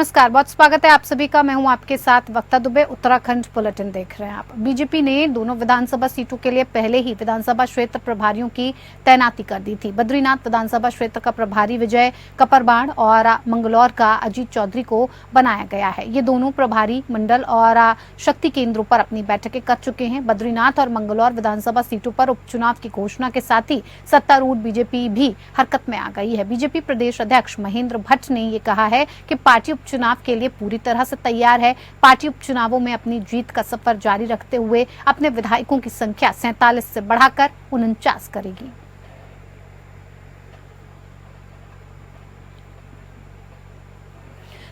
नमस्कार, बहुत स्वागत है आप सभी का। मैं हूं आपके साथ वक्ता दुबे। उत्तराखंड बुलेटिन देख रहे हैं आप। बीजेपी ने दोनों विधानसभा सीटों के लिए पहले ही विधानसभा क्षेत्र प्रभारियों की तैनाती कर दी थी। बद्रीनाथ विधानसभा क्षेत्र का प्रभारी विजय कपरबाण और मंगलौर का अजीत चौधरी को बनाया गया है। ये दोनों प्रभारी मंडल और शक्ति केंद्रों पर अपनी बैठकें कर चुके हैं। बद्रीनाथ और मंगलौर विधानसभा सीटों पर उपचुनाव की घोषणा के साथ ही सत्तारूढ़ बीजेपी भी हरकत में आ गई है। बीजेपी प्रदेश अध्यक्ष महेंद्र भट्ट ने ये कहा है कि पार्टी उपचुनाव के लिए पूरी तरह से तैयार है। पार्टी उपचुनावों में अपनी जीत का सफर जारी रखते हुए अपने विधायकों की संख्या 47 से बढ़ाकर 49 करेगी।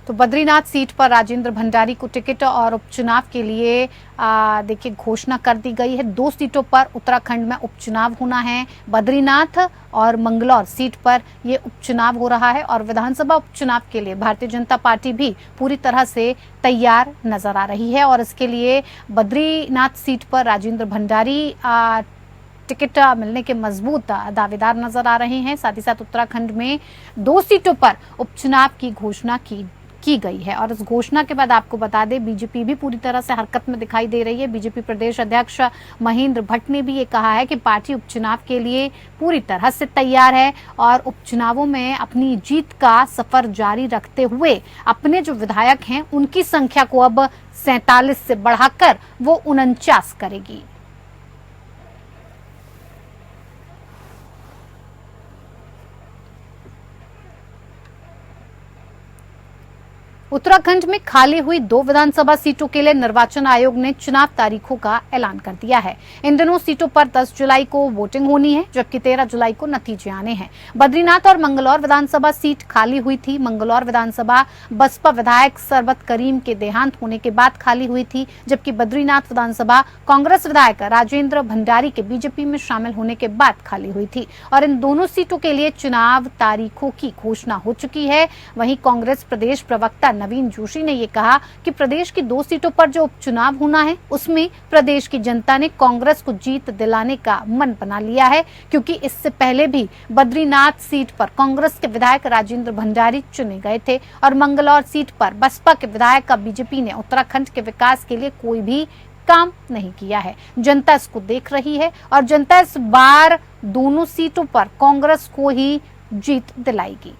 तो बद्रीनाथ सीट पर राजेंद्र भंडारी को टिकट और उपचुनाव के लिए देखिए घोषणा कर दी गई है। 2 सीटों पर उत्तराखंड में उपचुनाव होना है। बद्रीनाथ और मंगलौर सीट पर ये उपचुनाव हो रहा है और विधानसभा उपचुनाव के लिए भारतीय जनता पार्टी भी पूरी तरह से तैयार नजर आ रही है और इसके लिए बद्रीनाथ सीट पर राजेंद्र भंडारी टिकट मिलने के मजबूत दावेदार नजर आ रहे हैं। साथ ही साथ उत्तराखंड में 2 सीटों पर उपचुनाव की घोषणा की गई है और इस घोषणा के बाद आपको बता दें बीजेपी भी पूरी तरह से हरकत में दिखाई दे रही है। बीजेपी प्रदेश अध्यक्ष महेंद्र भट्ट ने भी ये कहा है कि पार्टी उपचुनाव के लिए पूरी तरह से तैयार है और उपचुनावों में अपनी जीत का सफर जारी रखते हुए अपने जो विधायक हैं उनकी संख्या को अब 47 से बढ़ाकर वो 49 करेगी। उत्तराखंड में खाली हुई 2 विधानसभा सीटों के लिए निर्वाचन आयोग ने चुनाव तारीखों का ऐलान कर दिया है। इन दोनों सीटों पर 10 जुलाई को वोटिंग होनी है, जबकि 13 जुलाई को नतीजे आने हैं। बद्रीनाथ और मंगलौर विधानसभा सीट खाली हुई थी। मंगलौर विधानसभा बसपा विधायक सरबत करीम के देहांत होने के बाद खाली हुई थी, जबकि बद्रीनाथ विधानसभा कांग्रेस विधायक राजेंद्र भंडारी के बीजेपी में शामिल होने के बाद खाली हुई थी और इन दोनों सीटों के लिए चुनाव तारीखों की घोषणा हो चुकी है। वहीं कांग्रेस प्रदेश प्रवक्ता नवीन जोशी ने यह कहा कि प्रदेश की 2 सीटों पर जो उपचुनाव होना है उसमें प्रदेश की जनता ने कांग्रेस को जीत दिलाने का मन बना लिया है, क्योंकि इससे पहले भी बद्रीनाथ सीट पर कांग्रेस के विधायक राजेंद्र भंडारी चुने गए थे और मंगलौर सीट पर बसपा के विधायक का बीजेपी ने उत्तराखंड के विकास के लिए कोई भी काम नहीं किया है। जनता इसको देख रही है और जनता इस बार दोनों सीटों पर कांग्रेस को ही जीत दिलाएगी।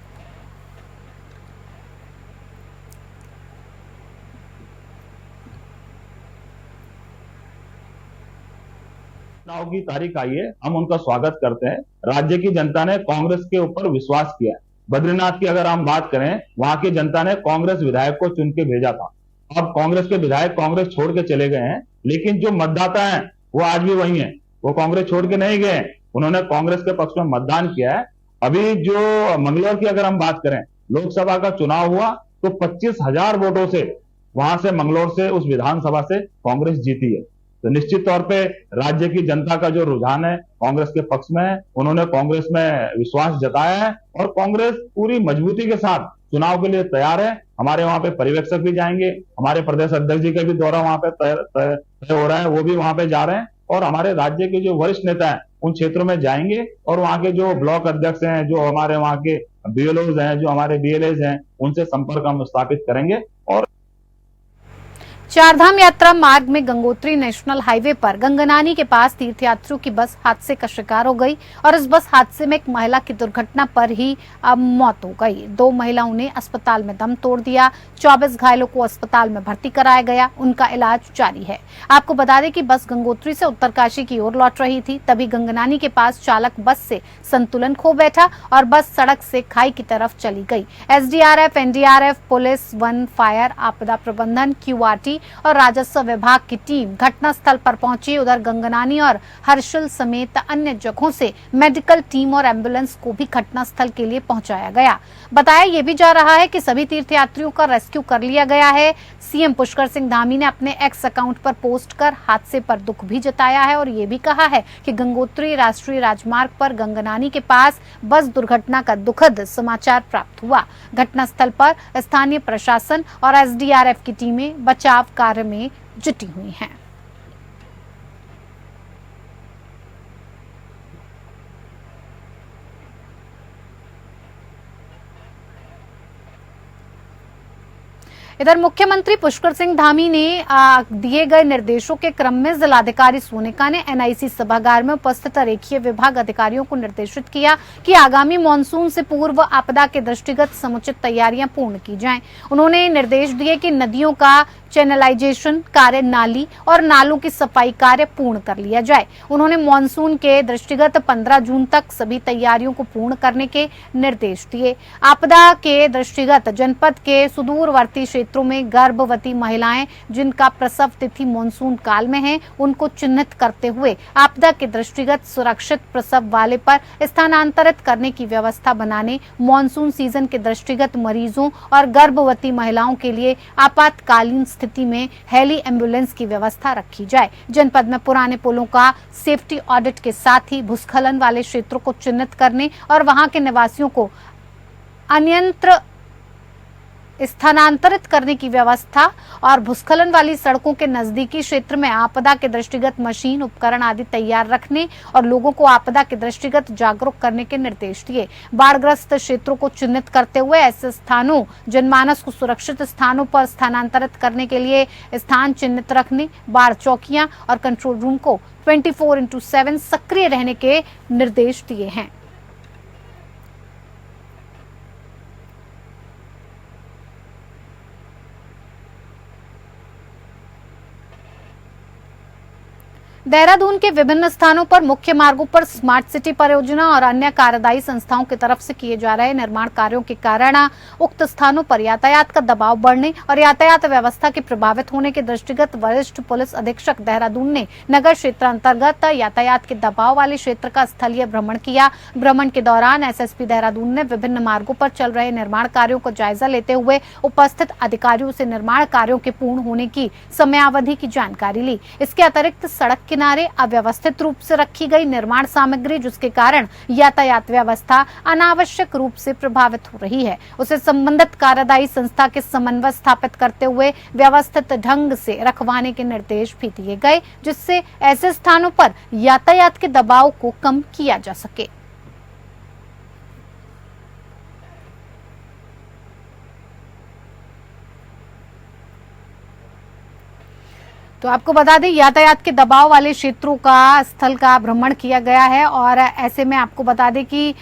चुनाव की तारीख आई है, हम उनका स्वागत करते हैं। राज्य की जनता ने कांग्रेस के ऊपर विश्वास किया है। बद्रीनाथ की अगर हम बात करें, वहां की जनता ने कांग्रेस विधायक को चुन के भेजा था। अब कांग्रेस के विधायक कांग्रेस छोड़ के चले गए हैं, लेकिन जो मतदाता हैं वो आज भी वही हैं। वो कांग्रेस छोड़ के नहीं गए, उन्होंने कांग्रेस के पक्ष में मतदान किया है। अभी जो मंगलौर की अगर हम बात करें, लोकसभा का चुनाव हुआ तो 25,000 वोटों से वहां से मंगलौर से उस विधानसभा से कांग्रेस जीती है। तो निश्चित तौर पे राज्य की जनता का जो रुझान है कांग्रेस के पक्ष में है। उन्होंने कांग्रेस में विश्वास जताया है और कांग्रेस पूरी मजबूती के साथ चुनाव के लिए तैयार है। हमारे वहां पे पर्यवेक्षक भी जाएंगे, हमारे प्रदेश अध्यक्ष जी का भी दौरा वहां पे तय हो रहा है, वो भी वहां पे जा रहे हैं और हमारे राज्य के जो वरिष्ठ नेता हैं उन क्षेत्रों में जाएंगे और वहां के जो ब्लॉक अध्यक्ष हैं, जो हमारे वहां के बीएलओज हैं, जो हमारे बीएलएज हैं, उनसे संपर्क हम स्थापित करेंगे। और चारधाम यात्रा मार्ग में गंगोत्री नेशनल हाईवे पर गंगनानी के पास तीर्थयात्रियों की बस हादसे का शिकार हो गई और इस बस हादसे में एक महिला की दुर्घटना पर ही मौत हो गई। 2 महिलाओं ने अस्पताल में दम तोड़ दिया। 24 घायलों को अस्पताल में भर्ती कराया गया, उनका इलाज जारी है। आपको बता दें कि बस गंगोत्री से उत्तरकाशी की ओर लौट रही थी, तभी गंगनानी के पास चालक बस से संतुलन खो बैठा और बस सड़क से खाई की तरफ चली गई। SDRF, NDRF, police, one, fire, आपदा प्रबंधन, क्यूआरटी और राजस्व विभाग की टीम घटनास्थल पर पहुंची। उधर गंगनानी और हर्षिल समेत अन्य जगहों से मेडिकल टीम और एम्बुलेंस को भी घटनास्थल के लिए पहुंचाया गया। बताया यह भी जा रहा है कि सभी तीर्थयात्रियों का रेस्क्यू कर लिया गया है। सीएम पुष्कर सिंह धामी ने अपने एक्स अकाउंट पर पोस्ट कर हादसे पर दुख भी जताया है और ये भी कहा है कि गंगोत्री राष्ट्रीय राजमार्ग पर गंगनानी के पास बस दुर्घटना का दुखद समाचार प्राप्त हुआ। घटनास्थल पर स्थानीय प्रशासन और एसडीआरएफ की टीमें बचाव कार्य में जुटी हुई हैं। इधर मुख्यमंत्री पुष्कर सिंह धामी ने दिए गए निर्देशों के क्रम में जिलाधिकारी सोनिका ने एनआईसी सभागार में उपस्थित रेखीय विभाग अधिकारियों को निर्देशित किया कि आगामी मानसून से पूर्व आपदा के दृष्टिगत समुचित तैयारियां पूर्ण की जाएं। उन्होंने निर्देश दिए कि नदियों का चैनलाइजेशन कार्य, नाली और नालों की सफाई कार्य पूर्ण कर लिया जाए। उन्होंने मानसून के दृष्टिगत 15 जून तक सभी तैयारियों को पूर्ण करने के निर्देश दिए। आपदा के दृष्टिगत जनपद के सुदूरवर्ती क्षेत्रों में गर्भवती महिलाएं जिनका प्रसव तिथि मानसून काल में है, उनको चिन्हित करते हुए आपदा के दृष्टिगत सुरक्षित प्रसव वाले पर स्थानांतरित करने की व्यवस्था बनाने, मानसून सीजन के दृष्टिगत मरीजों और गर्भवती महिलाओं के लिए आपातकालीन स्थिति में हेली एम्बुलेंस की व्यवस्था रखी जाए। जनपद में पुराने पुलों का सेफ्टी ऑडिट के साथ ही भूस्खलन वाले क्षेत्रों को चिन्हित करने और वहां के निवासियों को अन्यत्र स्थानांतरित करने की व्यवस्था और भूस्खलन वाली सड़कों के नजदीकी क्षेत्र में आपदा के दृष्टिगत मशीन, उपकरण आदि तैयार रखने और लोगों को आपदा के दृष्टिगत जागरूक करने के निर्देश दिए। बाढ़ग्रस्त क्षेत्रों को चिन्हित करते हुए ऐसे स्थानों, जनमानस को सुरक्षित स्थानों पर स्थानांतरित करने के लिए स्थान चिन्हित रखने, बाढ़ चौकियां और कंट्रोल रूम को 24/7 सक्रिय रहने के निर्देश दिए हैं। देहरादून के विभिन्न स्थानों पर मुख्य मार्गों पर स्मार्ट सिटी परियोजना और अन्य कार्यदायी संस्थाओं की तरफ से किए जा रहे निर्माण कार्यों के कारण उक्त स्थानों पर यातायात का दबाव बढ़ने और यातायात व्यवस्था के प्रभावित होने के दृष्टिगत वरिष्ठ पुलिस अधीक्षक देहरादून ने नगर क्षेत्र अंतर्गत यातायात के दबाव वाले क्षेत्र का स्थलीय भ्रमण किया। भ्रमण के दौरान एसएसपी देहरादून ने विभिन्न मार्गों पर चल रहे निर्माण कार्यों का जायजा लेते हुए उपस्थित अधिकारियों से निर्माण कार्यों के पूर्ण होने की समयावधि की जानकारी ली। इसके अतिरिक्त सड़क किनारे अव्यवस्थित रूप से रखी गई निर्माण सामग्री, जिसके कारण यातायात व्यवस्था अनावश्यक रूप से प्रभावित हो रही है, उसे संबंधित कार्यदायी संस्था के समन्वय स्थापित करते हुए व्यवस्थित ढंग से रखवाने के निर्देश भी दिए गए, जिससे ऐसे स्थानों पर यातायात के दबाव को कम किया जा सके। तो आपको बता दें, यातायात के दबाव वाले क्षेत्रों का स्थल का भ्रमण किया गया है और ऐसे में आपको बता दें कि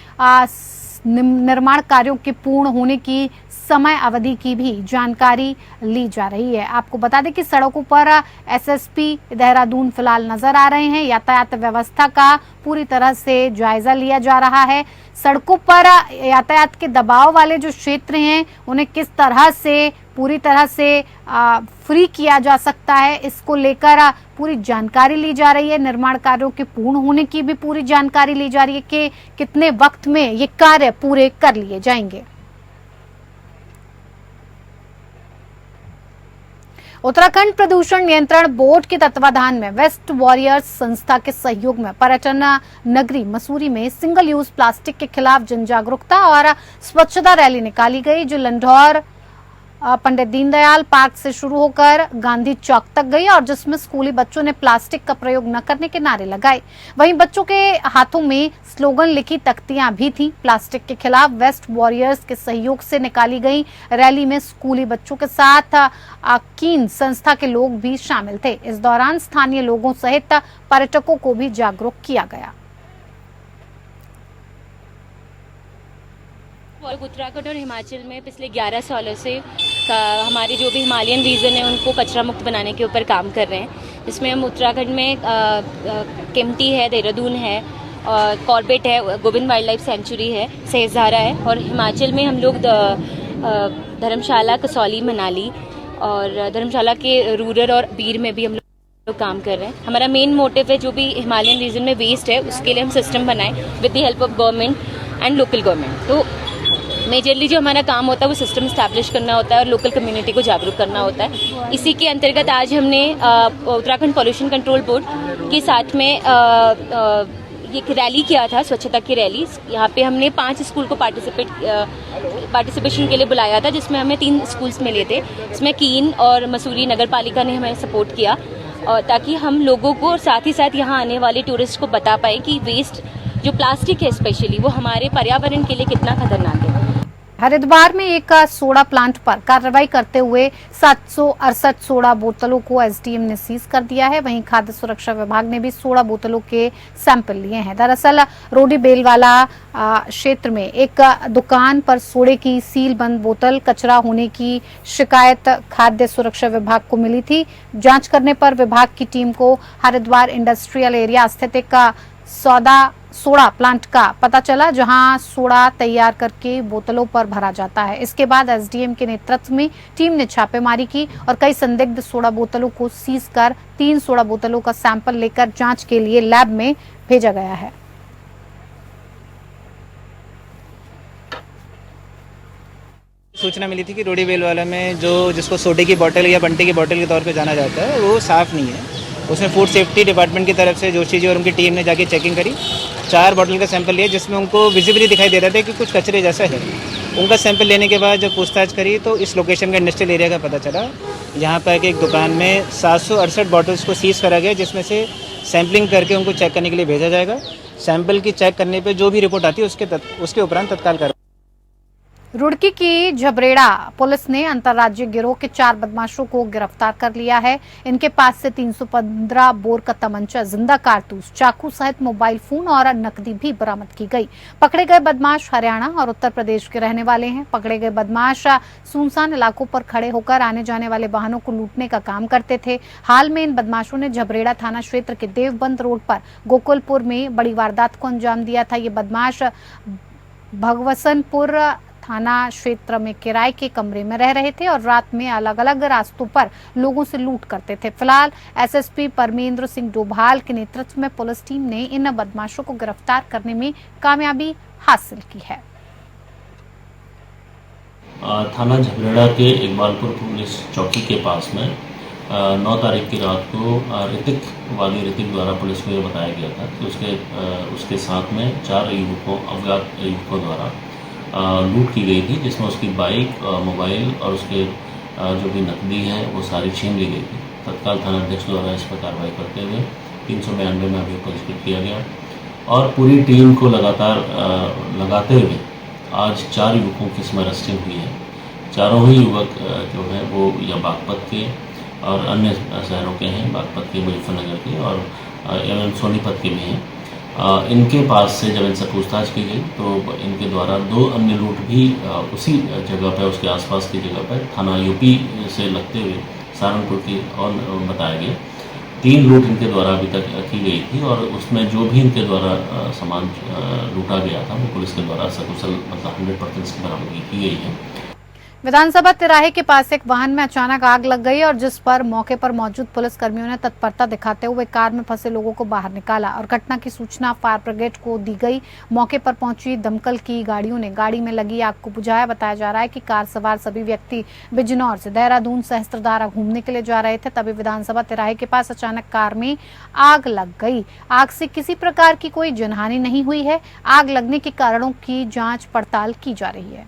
निर्माण कार्यों के पूर्ण होने की समय अवधि की भी जानकारी ली जा रही है। आपको बता दें कि सड़कों पर एसएसपी देहरादून फिलहाल नजर आ रहे हैं। यातायात व्यवस्था का पूरी तरह से जायजा लिया जा रहा है। सड़कों पर यातायात के दबाव वाले जो क्षेत्र हैं, उन्हें किस तरह से पूरी तरह से फ्री किया जा सकता है, इसको लेकर पूरी जानकारी ली जा रही है। निर्माण कार्यों के पूर्ण होने की भी पूरी जानकारी ली जा रही है कि कितने वक्त में ये कार्य पूरे कर लिए जाएंगे। उत्तराखंड प्रदूषण नियंत्रण बोर्ड के तत्वाधान में वेस्ट वॉरियर्स संस्था के सहयोग में पर्यटन नगरी मसूरी में सिंगल यूज प्लास्टिक के खिलाफ जन जागरूकता और स्वच्छता रैली निकाली गई, जो लंढौर पंडित दीनदयाल पार्क से शुरू होकर गांधी चौक तक गई और जिसमें स्कूली बच्चों ने प्लास्टिक का प्रयोग न करने के नारे लगाए। वहीं बच्चों के हाथों में स्लोगन लिखी तख्तियां भी थीं। प्लास्टिक के खिलाफ वेस्ट वॉरियर्स के सहयोग से निकाली गई रैली में स्कूली बच्चों के साथ कीन संस्था के लोग भी शामिल थे। इस दौरान स्थानीय लोगों सहित पर्यटकों को भी जागरूक किया गया। उत्तराखंड और हिमाचल में पिछले 11 सालों से हमारे जो भी हिमालयन रीजन है उनको कचरा मुक्त बनाने के ऊपर काम कर रहे हैं, जिसमें हम उत्तराखंड में केम्प्टी है, देहरादून है, कॉर्बेट है, गोविंद वाइल्ड लाइफ सेंचुरी है, सहस्त्रधारा है, और हिमाचल में हम लोग धर्मशाला, कसौली, मनाली और धर्मशाला के रूरल और बीर में भी हम लोग काम कर रहे हैं। हमारा मेन मोटिव है जो भी हिमालयन रीजन में वेस्ट है उसके लिए हम सिस्टम बनाएं with the help of government and local government. तो मेजरली जो हमारा काम होता है वो सिस्टम स्टैब्लिश करना होता है और लोकल कम्युनिटी को जागरूक करना होता है। इसी के अंतर्गत आज हमने उत्तराखंड पॉल्यूशन कंट्रोल बोर्ड के साथ में एक रैली किया था, स्वच्छता की रैली। यहाँ पे हमने 5 स्कूल को पार्टिसिपेशन के लिए बुलाया था, जिसमें हमें 3 स्कूल्स मिले थे। इसमें कीन और मसूरी नगर पालिका ने हमें सपोर्ट किया, और ताकि हम लोगों को और साथ ही साथ यहाँ आने वाले टूरिस्ट को बता पाए कि वेस्ट जो प्लास्टिक है स्पेशली वो हमारे पर्यावरण के लिए कितना खतरनाक है। हरिद्वार में एक सोडा प्लांट पर कार्रवाई करते हुए 768 सोडा बोतलों को एसडीएम ने सीज कर दिया है। वहीं खाद्य सुरक्षा विभाग ने भी सोडा बोतलों के सैंपल लिए हैं। दरअसल रोडी बेलवाला क्षेत्र में एक दुकान पर सोडे की सील बंद बोतल कचरा होने की शिकायत खाद्य सुरक्षा विभाग को मिली थी। जांच करने पर विभाग की टीम को हरिद्वार इंडस्ट्रियल एरिया स्थित एक सोडा प्लांट का पता चला, जहां सोडा तैयार करके बोतलों पर भरा जाता है। इसके बाद एसडीएम के नेतृत्व में टीम ने छापेमारी की और कई संदिग्ध सोडा बोतलों को सीज कर 3 सोडा बोतलों का सैंपल लेकर जांच के लिए लैब में भेजा गया है। सूचना मिली थी कि रोडी बेलवाला में जिसको सोडे की बोतल या बंटे की बोतल के तौर पे जाना जाता है वो साफ़ नहीं है। उसमें फूड सेफ्टी डिपार्टमेंट की तरफ से जोशी जी और उनकी टीम ने जाके चेकिंग करी। 4 बोतल का सैंपल लिया जिसमें उनको विजिबली दिखाई दे रहा था कि कुछ कचरे जैसा है। उनका सैंपल लेने के बाद जब पूछताछ करी तो इस लोकेशन का इंडस्ट्रियल एरिया का पता चला। यहाँ पर एक दुकान में 768 बॉटल्स को सीज करा गया, जिसमें से सैम्पलिंग करके उनको चेक करने के लिए भेजा जाएगा। सैंपल की चेक करने पर जो भी रिपोर्ट आती है उसके उपरांत तत्काल कार्रवाई। रुड़की की झबरेड़ा पुलिस ने अंतर्राज्यीय गिरोह के 4 बदमाशों को गिरफ्तार कर लिया है। इनके पास से 315 बोर का तमंचा, जिंदा कारतूस, चाकू सहित मोबाइल फोन और नकदी भी बरामद की गई। पकड़े गए बदमाश हरियाणा और उत्तर प्रदेश के रहने वाले हैं। पकड़े गए बदमाश सुनसान इलाकों पर खड़े होकर आने जाने वाले वाहनों को लूटने का काम करते थे। हाल में इन बदमाशों ने झबरेड़ा थाना क्षेत्र के देवबंद रोड पर गोकुलपुर में बड़ी वारदात को अंजाम दिया था। ये बदमाश भगवसनपुर थाना क्षेत्र में किराए के कमरे में रह रहे थे और रात में अलग अलग रास्तों पर लोगों से लूट करते थे। फिलहाल एसएसपी परमेंद्र सिंह डोभाल के नेतृत्व में पुलिस टीम ने इन बदमाशों को गिरफ्तार करने में कामयाबी हासिल की है। थाना झबरेड़ा के इकबालपुर पुलिस चौकी के पास में 9 तारीख की रात को ऋतिक द्वारा पुलिस को ये बताया गया था कि उसके साथ में 4 अज्ञात युवकों द्वारा लूट की गई थी, जिसमें उसकी बाइक, मोबाइल और उसके जो भी नकदी है वो सारी छीन ली गई थी। तत्काल थानाध्यक्ष द्वारा इस पर कार्रवाई करते हुए 392 में अभियोग पंजीकृत किया गया और पूरी टीम को लगाते हुए आज 4 युवकों की इसमें अरेस्टिंग हुई है। चारों ही युवक जो है वो या बागपत के और अन्य शहरों के हैं, बागपत के, मुजफ्फरनगर के और एवं सोनीपत के भी हैं। इनके पास से जब इनसे पूछताछ की गई तो इनके द्वारा 2 अन्य लूट भी उसी जगह पर, उसके आसपास की जगह पर थाना यूपी से लगते हुए सहारनपुर की और बताया गया। 3 लूट इनके द्वारा अभी तक की गई थी और उसमें जो भी इनके द्वारा सामान लूटा गया था वो पुलिस के द्वारा सकुशल 100% की बरामदगी की गई है। विधानसभा तिराहे के पास एक वाहन में अचानक आग लग गई और जिस पर मौके पर मौजूद पुलिस कर्मियों ने तत्परता दिखाते हुए कार में फंसे लोगों को बाहर निकाला और घटना की सूचना फायर ब्रिगेड को दी गई। मौके पर पहुंची दमकल की गाड़ियों ने गाड़ी में लगी आग को बुझाया। बताया जा रहा है कि कार सवार सभी व्यक्ति बिजनौर से देहरादून सहस्त्रधारा घूमने के लिए जा रहे थे। तभी विधानसभा तिराहे के पास अचानक कार में आग लग गई। आग से किसी प्रकार की कोई जनहानि नहीं हुई है। आग लगने के कारणों की जाँच पड़ताल की जा रही है।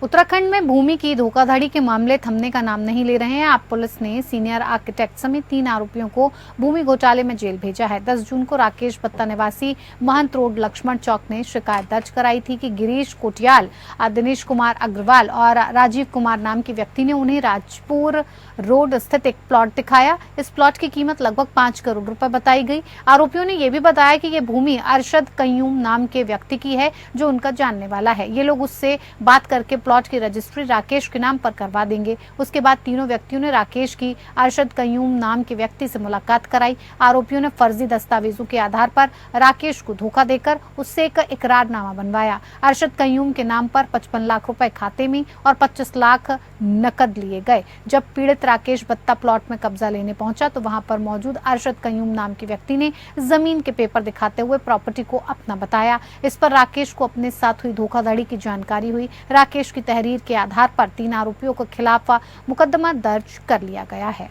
उत्तराखंड में भूमि की धोखाधड़ी के मामले थमने का नाम नहीं ले रहे हैं। आप पुलिस ने सीनियर आर्किटेक्ट समेत 3 आरोपियों को भूमि घोटाले में जेल भेजा है। 10 जून को राकेश बत्ता निवासी महंत रोड लक्ष्मण चौक ने शिकायत दर्ज कराई थी कि गिरीश कोटियाल, दिनेश कुमार अग्रवाल और राजीव कुमार नाम के व्यक्ति ने उन्हें राजपुर रोड स्थित एक प्लॉट दिखाया। इस प्लॉट की कीमत लगभग 5 करोड़ रुपए बताई गई। आरोपियों ने यह भी बताया कि ये भूमि अरशद कयूम नाम के व्यक्ति की है जो उनका जानने वाला है। ये लोग उससे बात करके प्लॉट की रजिस्ट्री राकेश के नाम पर करवा देंगे। उसके बाद तीनों व्यक्तियों ने राकेश की अरशद कयूम नाम के व्यक्ति से मुलाकात कराई। आरोपियों ने फर्जी दस्तावेजों के आधार पर राकेश को धोखा देकर उससे एक इकरारनामा बनवाया। अरशद कयूम के नाम पर 55 लाख रुपए खाते में और 25 लाख नकद लिए गए। जब पीड़ित राकेश बत्ता प्लॉट में कब्जा लेने पहुंचा तो वहां पर मौजूद अरशद कयूम नाम के व्यक्ति ने जमीन के पेपर दिखाते हुए प्रॉपर्टी को अपना बताया। इस पर राकेश को अपने साथ हुई धोखाधड़ी की जानकारी हुई। राकेश की तहरीर के आधार पर 3 आरोपियों के खिलाफ मुकदमा दर्ज कर लिया गया है।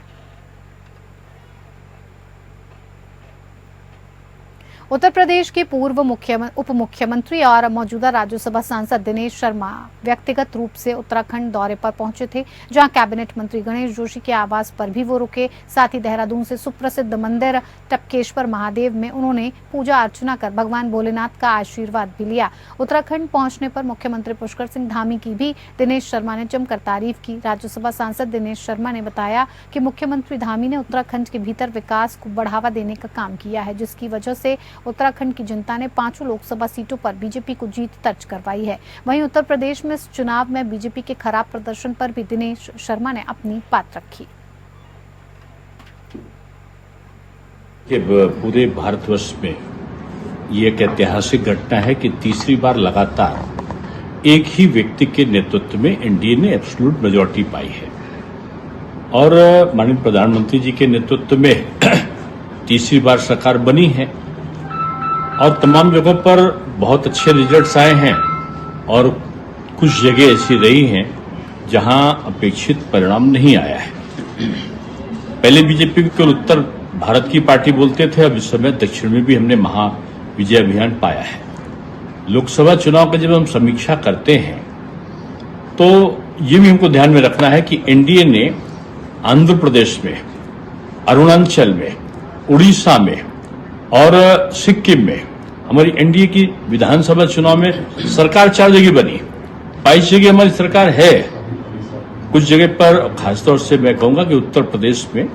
उत्तर प्रदेश के पूर्व उप मुख्यमंत्री और मौजूदा राज्यसभा सांसद दिनेश शर्मा व्यक्तिगत रूप से उत्तराखंड दौरे पर पहुंचे थे, जहां कैबिनेट मंत्री गणेश जोशी के आवास पर भी वो रुके। साथ ही देहरादून से सुप्रसिद्ध मंदिर टपकेश्वर महादेव में उन्होंने पूजा अर्चना कर भगवान भोलेनाथ का आशीर्वाद भी लिया। उत्तराखंड पहुंचने पर मुख्यमंत्री पुष्कर सिंह धामी की भी दिनेश शर्मा ने जमकर तारीफ की। राज्यसभा सांसद दिनेश शर्मा ने बताया कि मुख्यमंत्री धामी ने उत्तराखंड के भीतर विकास को बढ़ावा देने का काम किया है, जिसकी वजह से उत्तराखंड की जनता ने 5 लोकसभा सीटों पर बीजेपी को जीत दर्ज करवाई है। वहीं उत्तर प्रदेश में इस चुनाव में बीजेपी के खराब प्रदर्शन पर भी दिनेश शर्मा ने अपनी बात रखी। पूरे भारतवर्ष में ये एक ऐतिहासिक घटना है कि तीसरी बार लगातार एक ही व्यक्ति के नेतृत्व में एनडीए ने एब्सोल्यूट मेजॉरिटी पाई है और माननीय प्रधानमंत्री जी के नेतृत्व में तीसरी बार सरकार बनी है और तमाम जगहों पर बहुत अच्छे रिजल्ट्स आए हैं और कुछ जगह ऐसी रही हैं जहां अपेक्षित परिणाम नहीं आया है। पहले बीजेपी को केवल उत्तर भारत की पार्टी बोलते थे, अब इस समय दक्षिण में भी हमने महा विजय अभियान पाया है। लोकसभा चुनाव का जब हम समीक्षा करते हैं तो ये भी हमको ध्यान में रखना है कि एनडीए ने आंध्र प्रदेश में, अरुणाचल में, उड़ीसा में और सिक्किम में हमारी एनडीए की विधानसभा चुनाव में सरकार 4 जगह बनी, 22 जगह हमारी सरकार है। कुछ जगह पर खासतौर से मैं कहूंगा कि उत्तर प्रदेश में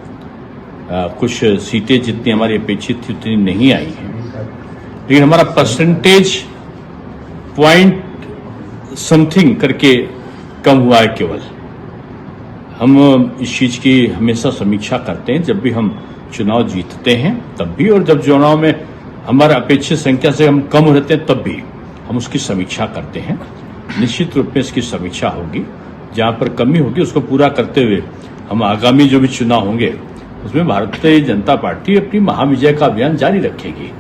कुछ सीटें जितनी हमारी अपेक्षित थी उतनी नहीं आई हैं, लेकिन हमारा परसेंटेज पॉइंट समथिंग करके कम हुआ है। केवल हम इस चीज की हमेशा समीक्षा करते हैं जब भी हम चुनाव जीतते हैं तब भी, और जब चुनाव में हमारा अपेक्षित संख्या से हम कम रहते हैं तब भी हम उसकी समीक्षा करते हैं। निश्चित रूप में इसकी समीक्षा होगी, जहां पर कमी होगी उसको पूरा करते हुए हम आगामी जो भी चुनाव होंगे उसमें भारतीय जनता पार्टी अपनी महाविजय का अभियान जारी रखेगी।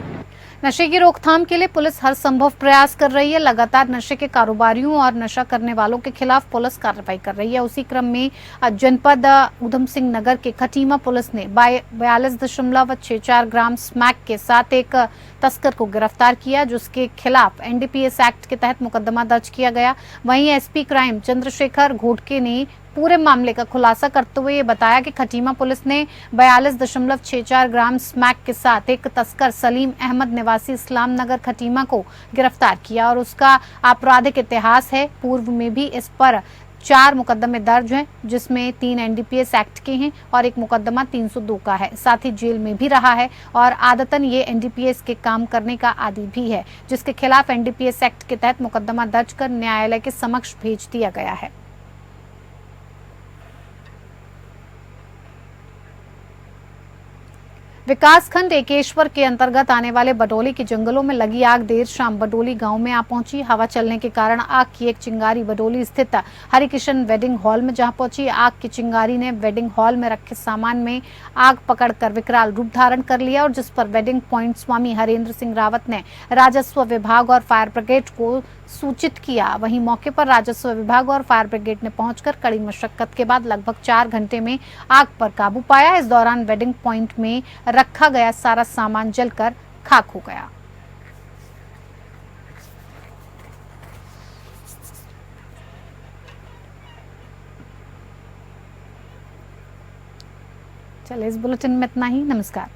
नशे की रोकथाम के लिए पुलिस हर संभव प्रयास कर रही है। लगातार नशे के कारोबारियों और नशा करने वालों के खिलाफ पुलिस कार्रवाई कर रही है। उसी क्रम में जनपद उधम सिंह नगर के खटीमा पुलिस ने 42.64 ग्राम स्मैक के साथ एक तस्कर को गिरफ्तार किया, जिसके खिलाफ एनडीपीएस एक्ट के तहत मुकदमा दर्ज किया गया। वहीं एसपी क्राइम चंद्रशेखर घोटके ने पूरे मामले का खुलासा करते हुए ये बताया कि खटीमा पुलिस ने 42.64 ग्राम स्मैक के साथ एक तस्कर सलीम अहमद निवासी इस्लाम नगर खटीमा को गिरफ्तार किया और उसका आपराधिक इतिहास है। पूर्व में भी इस पर 4 मुकदमे दर्ज हैं, जिसमें 3 एनडीपीएस एक्ट के हैं और एक मुकदमा 302 का है। साथ ही जेल में भी रहा है और आदतन ये एनडीपीएस के काम करने का आदी भी है, जिसके खिलाफ एनडीपीएस एक्ट के तहत मुकदमा दर्ज कर न्यायालय के समक्ष भेज दिया गया है। विकासखंड एकेश्वर के अंतर्गत आने वाले बडोली के जंगलों में लगी आग देर शाम बडोली गांव में आ पहुंची। हवा चलने के कारण आग की एक चिंगारी बडोली स्थित हरिकिशन वेडिंग हॉल में जहां पहुंची। आग की चिंगारी ने वेडिंग हॉल में रखे सामान में आग पकड़कर विकराल रूप धारण कर लिया, और जिस पर वेडिंग पॉइंट स्वामी हरेंद्र सिंह रावत ने राजस्व विभाग और फायर ब्रिगेड को सूचित किया। वहीं मौके पर राजस्व विभाग और फायर ब्रिगेड ने पहुंचकर कड़ी मशक्कत के बाद लगभग 4 घंटे में आग पर काबू पाया। इस दौरान वेडिंग पॉइंट में रखा गया सारा सामान जलकर खाक हो गया। चलिए, इस बुलेटिन में इतना ही। नमस्कार।